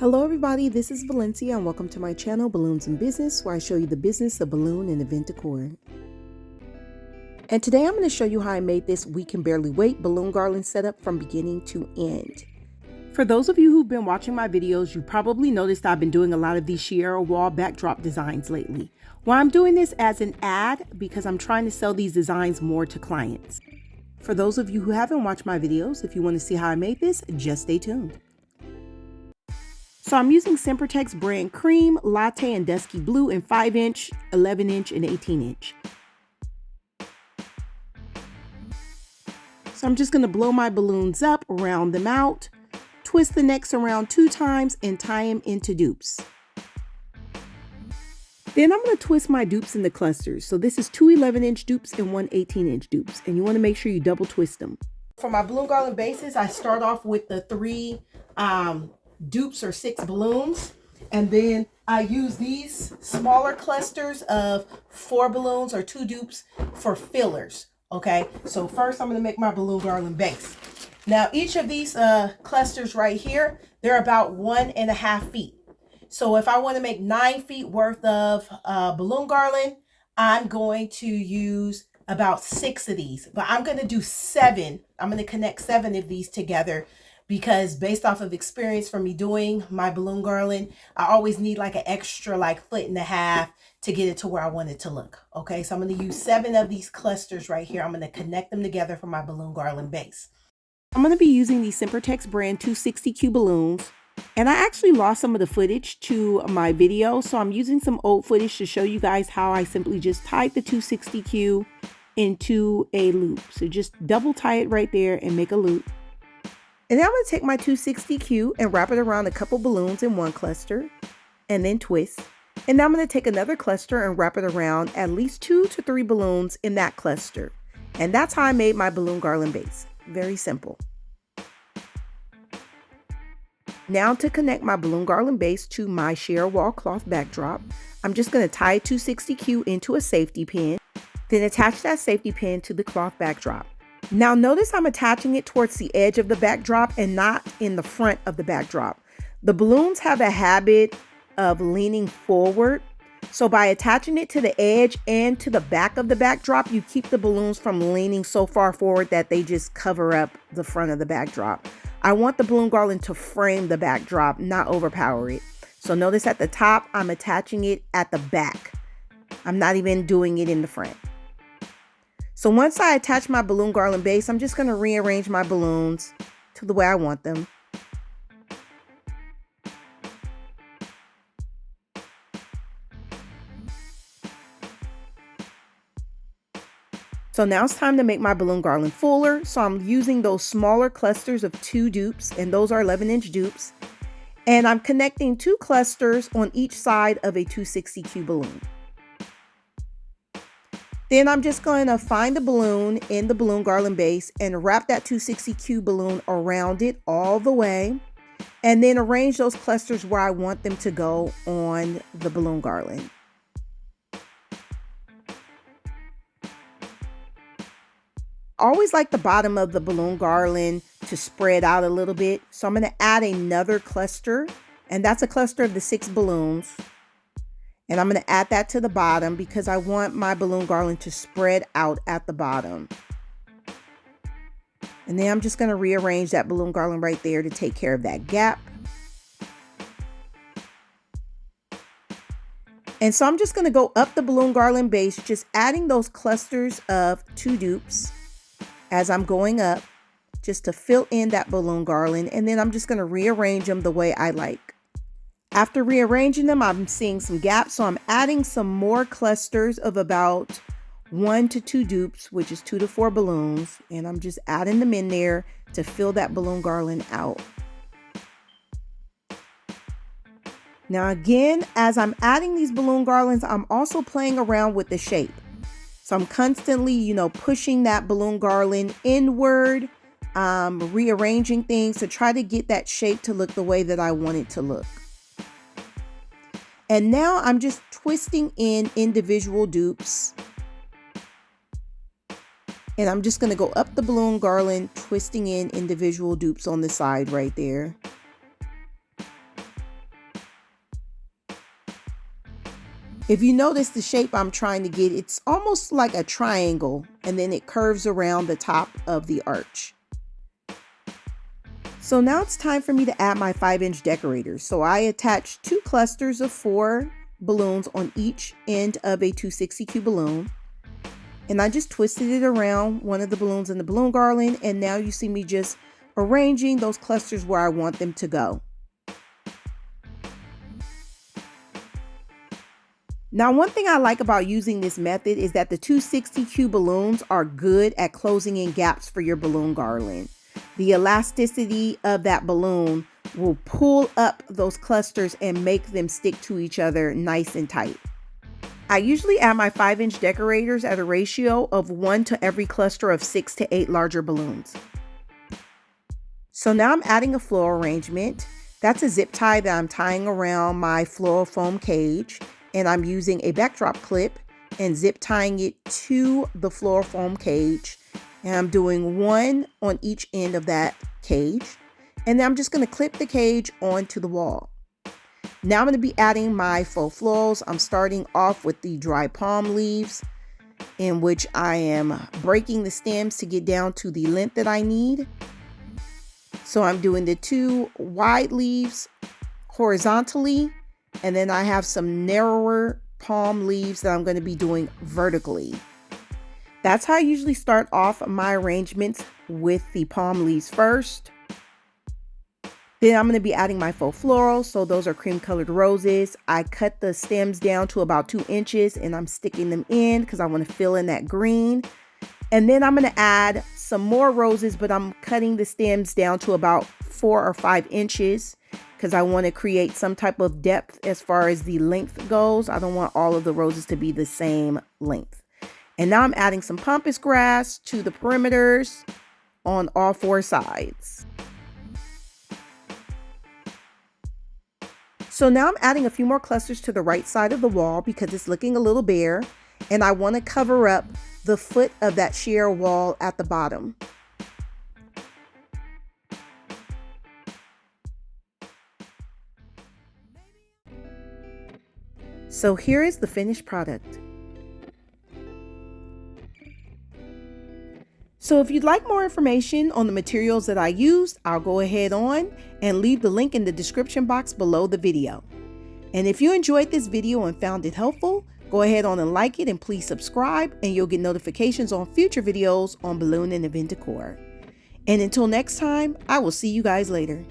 Hello everybody, this is Valencia and welcome to my channel Balloons in Business, where I show you the business of balloon and event decor. And today I'm going to show you how I made this We Can Barely Wait balloon garland setup from beginning to end. For those of you who've been watching my videos, you probably noticed I've been doing a lot of these Sierra wall backdrop designs lately. Well, I'm doing this as an ad because I'm trying to sell these designs more to clients. For those of you who haven't watched my videos, if you want to see how I made this, just stay tuned. So I'm using Sempertex brand cream, latte, and dusky blue in 5-inch, 11-inch, and 18-inch. So I'm just going to blow my balloons up, round them out, twist the necks around 2 times, and tie them into dupes. Then I'm going to twist my dupes into clusters. So this is 2 11-inch dupes and 1 18-inch dupes, and you want to make sure you double twist them. For my balloon garland bases, I start off with the 3 dupes or 6 balloons, and then I use these smaller clusters of 4 balloons or 2 dupes for fillers. Okay, so first I'm going to make my balloon garland base. Now each of these clusters right here, they're about 1.5 feet. So if I want to make 9 feet worth of balloon garland, I'm going to use about 6 of these, but I'm going to do 7. I'm going to connect 7 of these together, because based off of experience from me doing my balloon garland, I always need like an extra 1.5 feet to get it to where I want it to look. Okay, so I'm going to use 7 of these clusters right here. I'm going to connect them together for my balloon garland base. I'm going to be using these Sempertex brand 260Q balloons, and I actually lost some of the footage to my video, so I'm using some old footage to show you guys how I simply just tied the 260Q into a loop. So just double tie it right there and make a loop. And now I'm going to take my 260Q and wrap it around a couple balloons in one cluster and then twist. And now I'm going to take another cluster and wrap it around at least 2 to 3 balloons in that cluster. And that's how I made my balloon garland base. Very simple. Now to connect my balloon garland base to my sheer wall cloth backdrop, I'm just going to tie a 260Q into a safety pin, then attach that safety pin to the cloth backdrop. Now notice I'm attaching it towards the edge of the backdrop and not in the front of the backdrop. The balloons have a habit of leaning forward, so by attaching it to the edge and to the back of the backdrop, you keep the balloons from leaning so far forward that they just cover up the front of the backdrop. I want the balloon garland to frame the backdrop, not overpower it. So notice at the top, I'm attaching it at the back. I'm not even doing it in the front. So once I attach my balloon garland base, I'm just going to rearrange my balloons to the way I want them. So now it's time to make my balloon garland fuller. So I'm using those smaller clusters of 2 dupes, and those are 11-inch dupes. And I'm connecting 2 clusters on each side of a 260Q balloon. Then I'm just going to find the balloon in the balloon garland base and wrap that 260Q balloon around it all the way, and then arrange those clusters where I want them to go on the balloon garland. I always like the bottom of the balloon garland to spread out a little bit, so I'm going to add another cluster, and that's a cluster of the 6 balloons. And I'm going to add that to the bottom because I want my balloon garland to spread out at the bottom. And then I'm just going to rearrange that balloon garland right there to take care of that gap. And so I'm just going to go up the balloon garland base, just adding those clusters of 2 dupes as I'm going up, just to fill in that balloon garland. And then I'm just going to rearrange them the way I like. After rearranging them, I'm seeing some gaps, so I'm adding some more clusters of about 1 to 2 dupes, which is 2 to 4 balloons, and I'm just adding them in there to fill that balloon garland out. Now again, as I'm adding these balloon garlands, I'm also playing around with the shape. So I'm constantly, pushing that balloon garland inward, rearranging things to try to get that shape to look the way that I want it to look. And now I'm just twisting in individual dupes. And I'm just going to go up the balloon garland, twisting in individual dupes on the side right there. If you notice the shape I'm trying to get, it's almost like a triangle, and then it curves around the top of the arch. So now it's time for me to add my 5-inch decorators. So I attached 2 clusters of 4 balloons on each end of a 260 balloon. And I just twisted it around one of the balloons in the balloon garland. And now you see me just arranging those clusters where I want them to go. Now, one thing I like about using this method is that the 260 balloons are good at closing in gaps for your balloon garland. The elasticity of that balloon will pull up those clusters and make them stick to each other nice and tight. I usually add my 5-inch decorators at a ratio of 1 to every cluster of 6 to 8 larger balloons. So now I'm adding a floral arrangement. That's a zip tie that I'm tying around my floral foam cage. And I'm using a backdrop clip and zip tying it to the floral foam cage. And I'm doing 1 on each end of that cage. And then I'm just going to clip the cage onto the wall. Now I'm going to be adding my faux florals. I'm starting off with the dry palm leaves, in which I am breaking the stems to get down to the length that I need. So I'm doing the 2 wide leaves horizontally. And then I have some narrower palm leaves that I'm going to be doing vertically. That's how I usually start off my arrangements, with the palm leaves first. Then I'm going to be adding my faux florals. So those are cream colored roses. I cut the stems down to about 2 inches and I'm sticking them in because I want to fill in that green. And then I'm going to add some more roses, but I'm cutting the stems down to about 4 or 5 inches. Because I want to create some type of depth as far as the length goes. I don't want all of the roses to be the same length. And now I'm adding some pampas grass to the perimeters on all 4 sides. So now I'm adding a few more clusters to the right side of the wall because it's looking a little bare. And I want to cover up the foot of that sheer wall at the bottom. So here is the finished product. So if you'd like more information on the materials that I used, I'll go ahead on and leave the link in the description box below the video. And if you enjoyed this video and found it helpful, go ahead on and like it, and please subscribe, and you'll get notifications on future videos on balloon and event decor. And until next time, I will see you guys later.